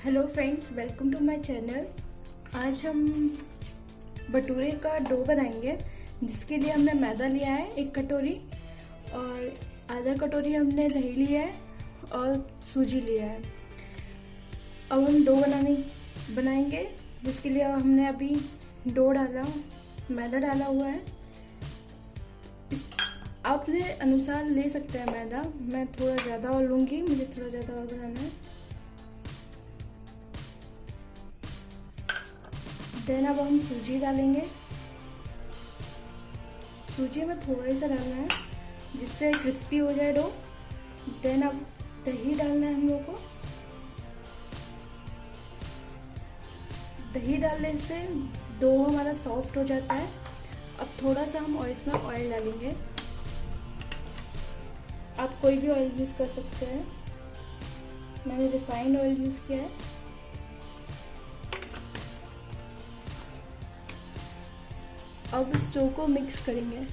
Hello friends, welcome to my channel. आज हम भटूरे का डो बनाएंगे, जिसके लिए हमने मैदा लिया है 1 कटोरी और आधा कटोरी हमने दही लिया है और सूजी लिया है। अब हम डो बनाएंगे, जिसके लिए हमने अभी डो डाला, मैदा डाला हुआ है। आप अपने अनुसार ले सकते हैं मैदा। मैं थोड़ा ज़्यादा और लूँगी, मुझे थोड़ा ज़्यादा और बनाना है। देन अब हम सूजी डालेंगे। सूजी में थोड़ा सा डालना है जिससे क्रिस्पी हो जाए डो। देन अब दही डालना है हम लोग को। दही डालने से डो हमारा सॉफ्ट हो जाता है। अब थोड़ा सा हम इसमें ऑयल डालेंगे। आप कोई भी ऑयल यूज़ कर सकते हैं, मैंने रिफाइंड ऑयल यूज़ किया है। अब इस डो को मिक्स करेंगे।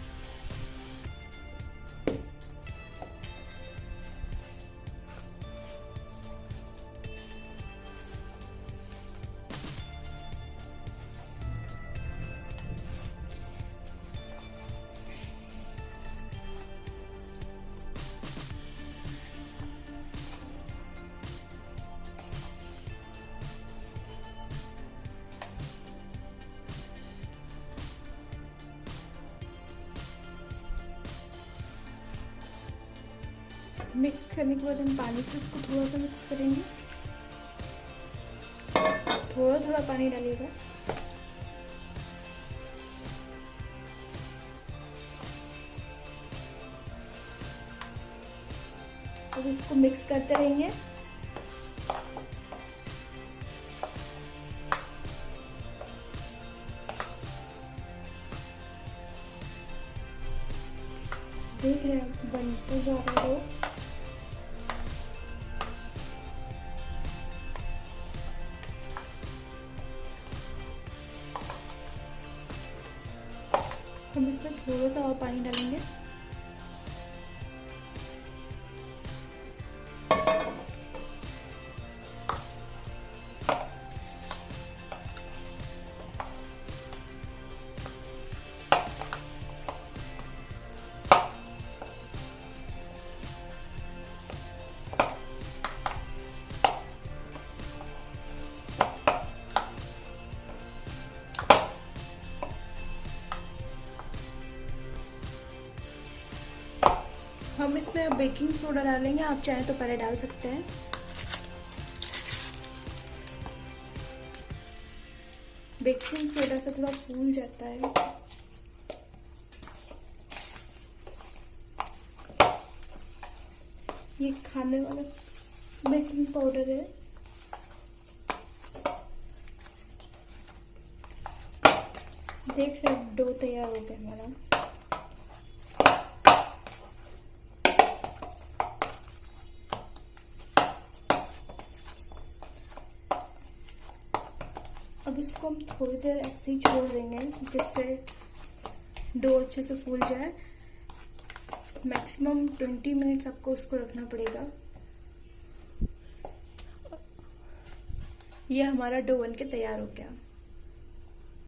मिक्स करने के बाद हम पानी से इसको थोड़ा सा मिक्स करेंगे। थोड़ा थोड़ा पानी डालिएगा। अब इसको मिक्स करते रहेंगे। देख रहे हैं बनते जा रहा है। हम इसमें थोड़ा सा और पानी डालेंगे। हम इसमें बेकिंग सोडा डालेंगे, आप चाहें तो पहले डाल सकते हैं। बेकिंग सोडा से थोड़ा फूल जाता है। ये खाने वाला बेकिंग पाउडर है। देख रहे हैं डो तैयार हो गया हमारा। अब इसको हम थोड़ी देर ऐसे ही छोड़ देंगे, जिससे डो अच्छे से फूल जाए। मैक्सिमम 20 मिनट्स आपको उसको रखना पड़ेगा। ये हमारा डो बन के तैयार हो गया।